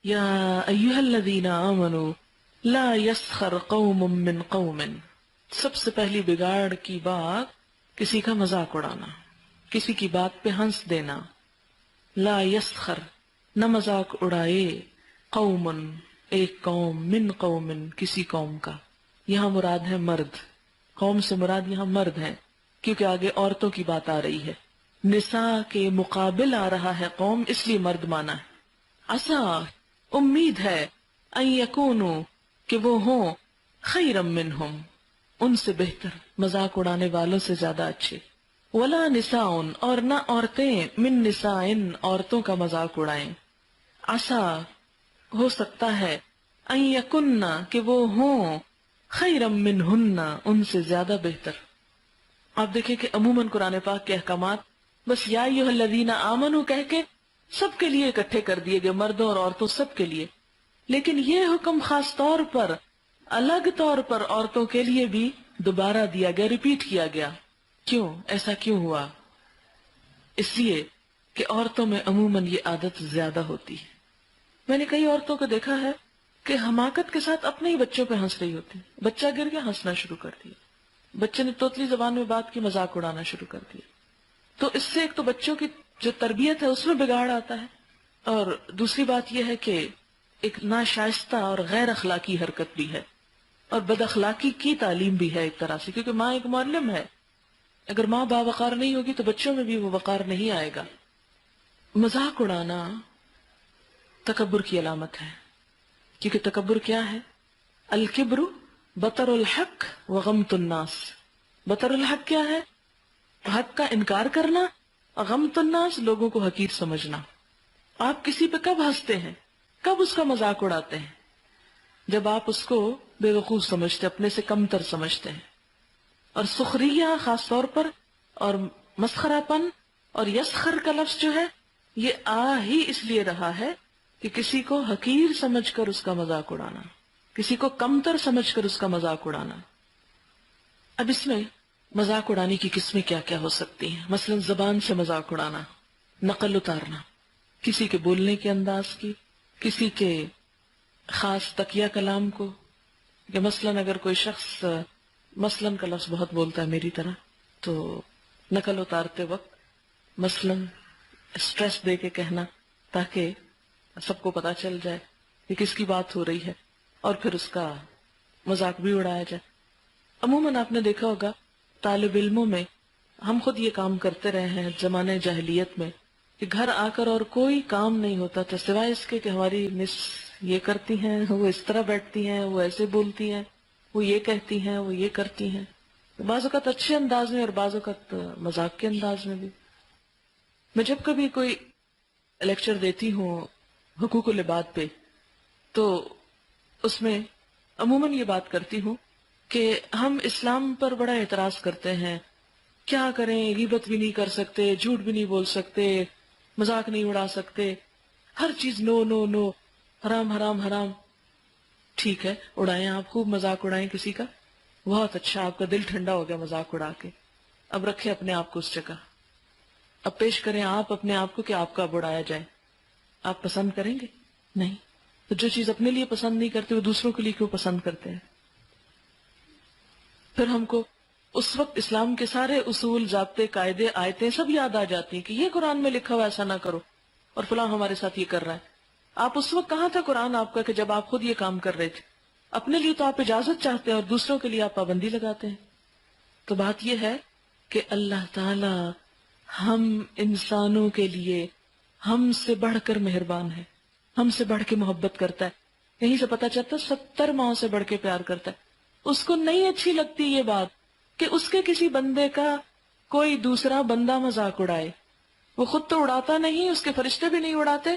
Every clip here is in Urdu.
یا ایھا الذین آمنوا لا یسخر قوم من قوم. سب سے پہلی بگاڑ کی بات کسی کا مذاق اڑانا، کسی کی بات پہ ہنس دینا. لا یسخر، نہ مذاق اڑائے، قوم، ایک قوم، من قوم، کسی قوم کا. یہاں مراد ہے مرد، قوم سے مراد یہاں مرد ہیں، کیونکہ آگے عورتوں کی بات آ رہی ہے. نساء کے مقابل آ رہا ہے قوم، اس لیے مرد مانا ہے. عسا، امید ہے، ان یکونوا، کہ وہ ہوں، خیرا منہم، ان سے بہتر، مذاق اڑانے والوں سے زیادہ اچھے. ولا نساء، اور نہ عورتیں، من نساء، عورتوں کا مذاق اڑائیں. عسا، ہو سکتا ہے، ان یکن، کہ وہ ہوں، خیرا منہن، ان سے زیادہ بہتر. آپ دیکھیں کہ عموماً قرآن پاک کے احکامات بس یا ایھا الذین آمنوا کہہ کے سب کے لیے اکٹھے کر دیے گئے، مردوں اور عورتوں سب کے لیے. لیکن یہ حکم خاص طور پر، الگ طور پر عورتوں کے لیے بھی دوبارہ دیا گیا، ریپیٹ کیا گیا. کیوں ایسا کیوں ہوا؟ اس لیے کہ عورتوں میں عموماً یہ عادت زیادہ ہوتی ہے. میں نے کئی عورتوں کو دیکھا ہے کہ حماقت کے ساتھ اپنے ہی بچوں پہ ہنس رہی ہوتی، بچہ گر گیا ہنسنا شروع کر دیا، بچے نے توتلی زبان میں بات کی مذاق اڑانا شروع کر دیا. تو اس سے ایک تو بچوں کی جو تربیت ہے اس میں بگاڑ آتا ہے، اور دوسری بات یہ ہے کہ ایک ناشائستہ اور غیر اخلاقی حرکت بھی ہے، اور بد اخلاقی کی تعلیم بھی ہے ایک طرح سے، کیونکہ ماں ایک معلم ہے. اگر ماں باوقار نہیں ہوگی تو بچوں میں بھی وہ وقار نہیں آئے گا. مذاق اڑانا تکبر کی علامت ہے، کیونکہ تکبر کیا ہے؟ الکبر بطر الحق وغمط الناس. بطر الحق کیا ہے؟ حق کا انکار کرنا، غمط الناس، لوگوں کو حقیر سمجھنا. آپ کسی پہ کب ہنستے ہیں، کب اس کا مذاق اڑاتے ہیں؟ جب آپ اس کو بے وقوف سمجھتے، اپنے سے کمتر سمجھتے ہیں. اور سخریہ خاص طور پر، اور مسخرہ پن اور یسخر کا لفظ جو ہے یہ آ ہی اس لیے رہا ہے کہ کسی کو حقیر سمجھ کر اس کا مذاق اڑانا، کسی کو کمتر سمجھ کر اس کا مذاق اڑانا. اب اس میں مذاق اڑانے کی قسمیں کیا کیا ہو سکتی ہیں؟ مثلا زبان سے مذاق اڑانا، نقل اتارنا، کسی کے بولنے کے انداز کی، کسی کے خاص تقیہ کلام کو. کہ مثلا اگر کوئی شخص مثلا کا لفظ بہت بولتا ہے میری طرح، تو نقل اتارتے وقت مثلا اسٹریس دے کے کہنا تاکہ سب کو پتا چل جائے کہ کس کی بات ہو رہی ہے، اور پھر اس کا مذاق بھی اڑایا جائے. عموماً آپ نے دیکھا ہوگا طالب علموں میں، ہم خود یہ کام کرتے رہے ہیں زمانے جاہلیت میں، کہ گھر آ کر اور کوئی کام نہیں ہوتا تھا سوائے اس کے کہ ہماری مس یہ کرتی ہیں، وہ اس طرح بیٹھتی ہیں، وہ ایسے بولتی ہیں، وہ یہ کہتی ہیں، وہ یہ کرتی ہیں. بعض اوقات اچھے انداز میں اور بعض اوقات مذاق کے انداز میں بھی. میں جب کبھی کوئی لیکچر دیتی ہوں حقوق العباد پہ، تو اس میں عموماً یہ بات کرتی ہوں کہ ہم اسلام پر بڑا اعتراض کرتے ہیں، کیا کریں، غیبت بھی نہیں کر سکتے، جھوٹ بھی نہیں بول سکتے، مذاق نہیں اڑا سکتے، ہر چیز نو نو نو، حرام حرام حرام. ٹھیک ہے، اڑائیں، آپ خوب مذاق اڑائیں کسی کا، بہت اچھا، آپ کا دل ٹھنڈا ہو گیا مذاق اڑا کے. اب رکھیں اپنے آپ کو اس جگہ، اب پیش کریں آپ اپنے آپ کو کہ آپ کا اب اڑایا جائے. آپ پسند کریں گے؟ نہیں. تو جو چیز اپنے لیے پسند نہیں کرتے وہ دوسروں کے لیے کیوں پسند کرتے ہیں؟ پھر ہم کو اس وقت اسلام کے سارے اصول، ضابطے، قاعدے، آیتیں سب یاد آ جاتی ہیں کہ یہ قرآن میں لکھا ہوا ایسا نہ کرو، اور فلاں ہمارے ساتھ یہ کر رہا ہے. آپ اس وقت کہاں تھا قرآن آپ کا کہ جب آپ خود یہ کام کر رہے تھے؟ اپنے لیے تو آپ اجازت چاہتے ہیں اور دوسروں کے لیے آپ پابندی لگاتے ہیں. تو بات یہ ہے کہ اللہ تعالی ہم انسانوں کے لیے ہم سے بڑھ کر مہربان ہے، ہم سے بڑھ کے محبت کرتا ہے. یہیں سے پتہ چلتا 70 ماؤں سے بڑھ کے پیار کرتا ہے. اس کو نہیں اچھی لگتی یہ بات کہ اس کے کسی بندے کا کوئی دوسرا بندہ مذاق اڑائے. وہ خود تو اڑاتا نہیں، اس کے فرشتے بھی نہیں اڑاتے،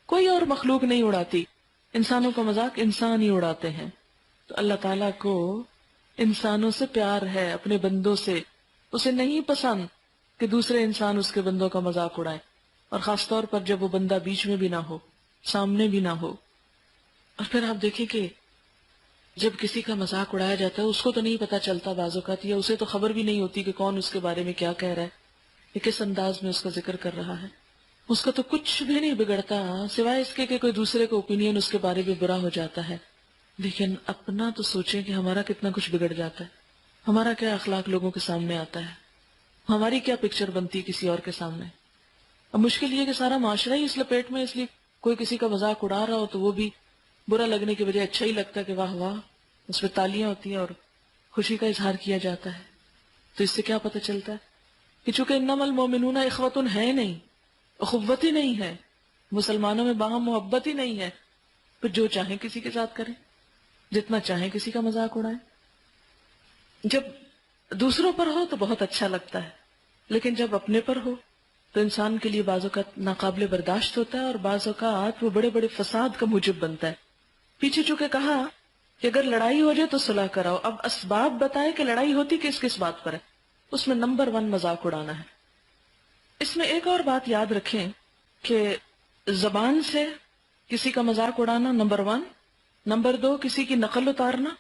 کوئی اور مخلوق نہیں اڑاتی. انسانوں کا مذاق انسان ہی اڑاتے ہیں. تو اللہ تعالیٰ کو انسانوں سے پیار ہے، اپنے بندوں سے. اسے نہیں پسند کہ دوسرے انسان اس کے بندوں کا مذاق اڑائیں، اور خاص طور پر جب وہ بندہ بیچ میں بھی نہ ہو، سامنے بھی نہ ہو. اور پھر آپ دیکھیں کہ جب کسی کا مذاق اڑایا جاتا ہے اس کو تو نہیں پتا چلتا بعض اوقات، یا اسے تو خبر بھی نہیں ہوتی کہ کون اس کے بارے میں کیا کہہ رہا ہے، یا کس انداز میں اس کا ذکر کر رہا ہے. اس کا تو کچھ بھی نہیں بگڑتا سوائے اس کے کہ کوئی دوسرے کا اوپینین اس کے بارے میں برا ہو جاتا ہے. لیکن اپنا تو سوچیں کہ ہمارا کتنا کچھ بگڑ جاتا ہے، ہمارا کیا اخلاق لوگوں کے سامنے آتا ہے، ہماری کیا پکچر بنتی ہے کسی اور کے سامنے. اب مشکل یہ کہ سارا معاشرہ ہی اس لپیٹ میں، اس لیے کوئی کسی کا مذاق اڑا رہا ہو تو وہ بھی برا لگنے کی وجہ اچھا ہی لگتا ہے کہ واہ واہ، اس پہ تالیاں ہوتی ہیں اور خوشی کا اظہار کیا جاتا ہے. تو اس سے کیا پتہ چلتا ہے کہ چونکہ انما المومنون اخوۃ ہے نہیں، اخوت ہی نہیں ہے، مسلمانوں میں باہم محبت ہی نہیں ہے، پھر جو چاہیں کسی کے ساتھ کریں، جتنا چاہیں کسی کا مذاق اڑائیں. جب دوسروں پر ہو تو بہت اچھا لگتا ہے، لیکن جب اپنے پر ہو تو انسان کے لیے بعض اوقات ناقابل برداشت ہوتا ہے اور بعض اوقات وہ بڑے بڑے فساد کا موجب بنتا ہے. پیچھے چونکہ کہا کہ اگر لڑائی ہو جائے تو صلح کراؤ، اب اسباب بتائے کہ لڑائی ہوتی کس کس بات پر ہے. اس میں نمبر 1 مذاق اڑانا ہے. اس میں ایک اور بات یاد رکھیں کہ زبان سے کسی کا مذاق اڑانا نمبر 1، نمبر 2 کسی کی نقل اتارنا،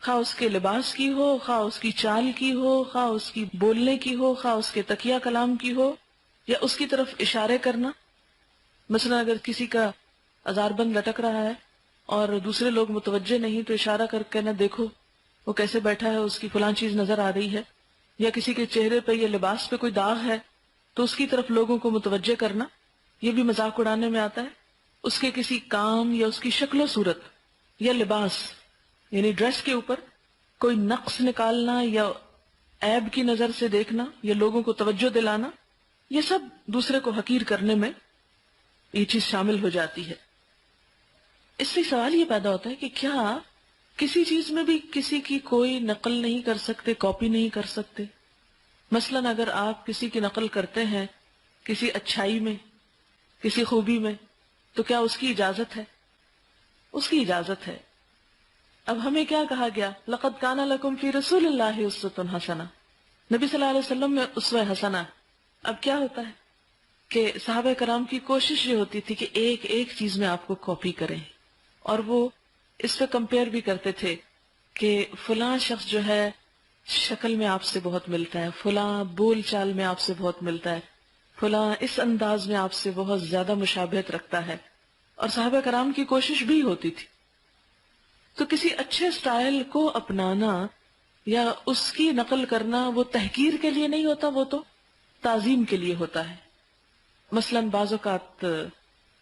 خواہ اس کے لباس کی ہو، خواہ اس کی چال کی ہو، خواہ اس کی بولنے کی ہو، خواہ اس کے تکیہ کلام کی ہو، یا اس کی طرف اشارے کرنا. مثلا اگر کسی کا ازار بند لٹک رہا ہے اور دوسرے لوگ متوجہ نہیں تو اشارہ کر کے نہ دیکھو وہ کیسے بیٹھا ہے، اس کی فلاں چیز نظر آ رہی ہے. یا کسی کے چہرے پہ یا لباس پہ کوئی داغ ہے تو اس کی طرف لوگوں کو متوجہ کرنا، یہ بھی مذاق اڑانے میں آتا ہے. اس کے کسی کام یا اس کی شکل و صورت یا لباس یعنی ڈریس کے اوپر کوئی نقص نکالنا یا عیب کی نظر سے دیکھنا یا لوگوں کو توجہ دلانا، یہ سب دوسرے کو حقیر کرنے میں یہ چیز شامل ہو جاتی ہے. اس سے سوال یہ پیدا ہوتا ہے کہ کیا کسی چیز میں بھی کسی کی کوئی نقل نہیں کر سکتے، کاپی نہیں کر سکتے؟ مثلا اگر آپ کسی کی نقل کرتے ہیں کسی اچھائی میں، کسی خوبی میں، تو کیا اس کی اجازت ہے؟ اس کی اجازت ہے. اب ہمیں کیا کہا گیا؟ لقد کان لکم فی رسول اللہ اسوۃ حسنہ، نبی صلی اللہ علیہ وسلم میں اسوہ حسنہ. اب کیا ہوتا ہے کہ صحابہ کرام کی کوشش یہ ہوتی تھی کہ ایک ایک چیز میں آپ کو کاپی کریں، اور وہ اس پہ کمپیئر بھی کرتے تھے کہ فلاں شخص جو ہے شکل میں آپ سے بہت ملتا ہے، فلاں بول چال میں آپ سے بہت ملتا ہے، فلاں اس انداز میں آپ سے بہت زیادہ مشابہت رکھتا ہے. اور صحابہ کرام کی کوشش بھی ہوتی تھی. تو کسی اچھے سٹائل کو اپنانا یا اس کی نقل کرنا وہ تحقیر کے لیے نہیں ہوتا، وہ تو تعظیم کے لیے ہوتا ہے. مثلا بعض اوقات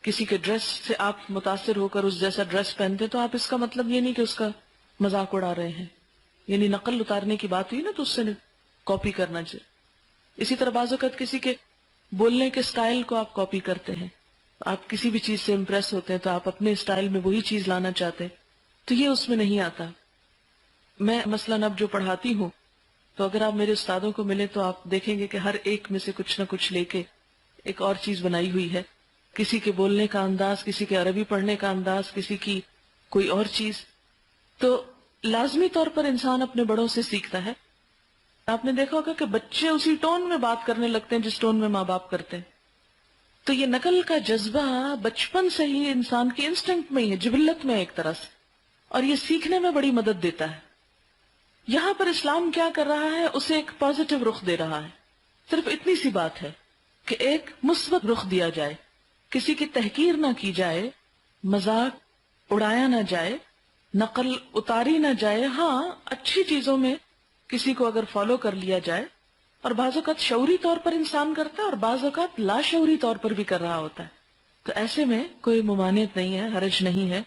کسی کے ڈریس سے آپ متاثر ہو کر اس جیسا ڈریس پہنتے تو آپ اس کا مطلب یہ نہیں کہ اس کا مذاق اڑا رہے ہیں، یعنی نقل اتارنے کی بات ہوئی نا تو اس سے کاپی کرنا چاہیے. اسی طرح بعض اوقات کسی کے بولنے کے سٹائل کو آپ کاپی کرتے ہیں، آپ کسی بھی چیز سے امپریس ہوتے ہیں تو آپ اپنے سٹائل میں وہی چیز لانا چاہتے ہیں، تو یہ اس میں نہیں آتا. میں مثلا اب جو پڑھاتی ہوں تو اگر آپ میرے استادوں کو ملے تو آپ دیکھیں گے کہ ہر ایک میں سے کچھ نہ کچھ لے کے ایک اور چیز بنائی ہوئی ہے. کسی کے بولنے کا انداز، کسی کے عربی پڑھنے کا انداز، کسی کی کوئی اور چیز. تو لازمی طور پر انسان اپنے بڑوں سے سیکھتا ہے. آپ نے دیکھا ہوگا کہ بچے اسی ٹون میں بات کرنے لگتے ہیں جس ٹون میں ماں باپ کرتے ہیں. تو یہ نقل کا جذبہ بچپن سے ہی انسان کی انسٹنکٹ میں ہی ہے، جبلت میں ایک طرح سے، اور یہ سیکھنے میں بڑی مدد دیتا ہے. یہاں پر اسلام کیا کر رہا ہے؟ اسے ایک پازیٹیو رخ دے رہا ہے. صرف اتنی سی بات ہے کہ ایک مثبت رخ دیا جائے، کسی کی تحقیر نہ کی جائے، مذاق اڑایا نہ جائے، نقل اتاری نہ جائے. ہاں اچھی چیزوں میں کسی کو اگر فالو کر لیا جائے، اور بعض اوقات شعوری طور پر انسان کرتا ہے اور بعض اوقات لاشعوری طور پر بھی کر رہا ہوتا ہے، تو ایسے میں کوئی ممانعت نہیں ہے، حرج نہیں ہے،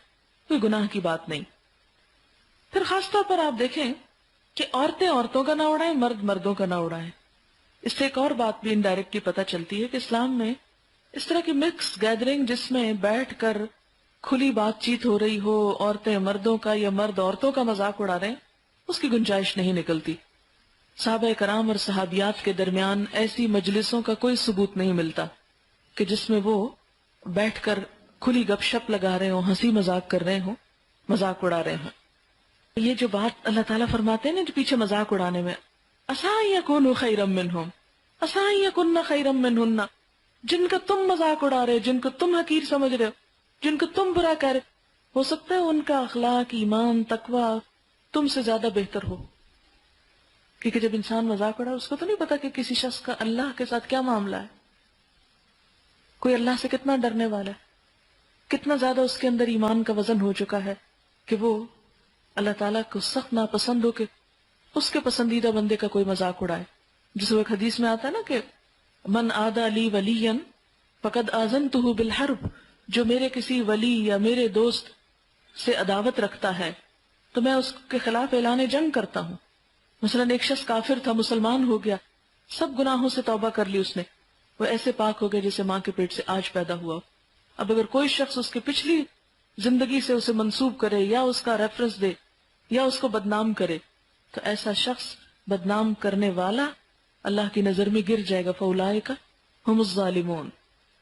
کوئی گناہ کی بات نہیں. پھر خاص طور پر آپ دیکھیں کہ عورتیں عورتوں کا نہ اڑائیں، مرد مردوں کا نہ اڑائیں. اس سے ایک اور بات بھی انڈائریکٹلی پتہ چلتی ہے کہ اسلام میں اس طرح کی مکس گیدرنگ جس میں بیٹھ کر کھلی بات چیت ہو رہی ہو، عورتیں مردوں کا یا مرد عورتوں کا مذاق اڑا رہے ہیں، اس کی گنجائش نہیں نکلتی. صحابہ کرام اور صحابیات کے درمیان ایسی مجلسوں کا کوئی ثبوت نہیں ملتا کہ جس میں وہ بیٹھ کر کھلی گپ شپ لگا رہے ہوں، ہنسی مذاق کر رہے ہوں، مذاق اڑا رہے ہوں. یہ جو بات اللہ تعالیٰ فرماتے ہیں نا جو پیچھے مذاق اڑانے میں، عَسَىٰ أَن يَكُونُوا خَيْرًا مِّنْهُمْ عَسَىٰ أَن يَكُنَّ خَيْرًا مِّنْهُنَّ، جن کا تم مذاق اڑا رہے، جن کو تم حقیر سمجھ رہے ہو، جن کو تم برا کہہ رہے، ہو سکتا ہے ان کا اخلاق، ایمان، تقوی تم سے زیادہ بہتر ہو. کیونکہ جب انسان مذاق اڑا اس کو تو نہیں پتا کہ کسی شخص کا اللہ کے ساتھ کیا معاملہ ہے. کوئی اللہ سے کتنا ڈرنے والا ہے، کتنا زیادہ اس کے اندر ایمان کا وزن ہو چکا ہے کہ وہ اللہ تعالیٰ کو سخت ناپسند ہو کہ اس کے پسندیدہ بندے کا کوئی مذاق اڑائے. جس ایک حدیث میں آتا ہے نا کہ من عادی لی ولیا فقد آذنتہ بالحرب، جو میرے کسی ولی یا میرے دوست سے عداوت رکھتا ہے تو میں اس کے خلاف اعلان جنگ کرتا ہوں. مثلا ایک شخص کافر تھا، مسلمان ہو گیا، سب گناہوں سے توبہ کر لی اس نے، وہ ایسے پاک ہو گیا جیسے ماں کے پیٹ سے آج پیدا ہوا. اب اگر کوئی شخص اس کی پچھلی زندگی سے اسے منسوب کرے یا اس کا ریفرنس دے یا اس کو بدنام کرے تو ایسا شخص بدنام کرنے والا اللہ کی نظر میں گر جائے گا. فَأُولَٰئِکَ هُمُ الظَّالِمُونَ.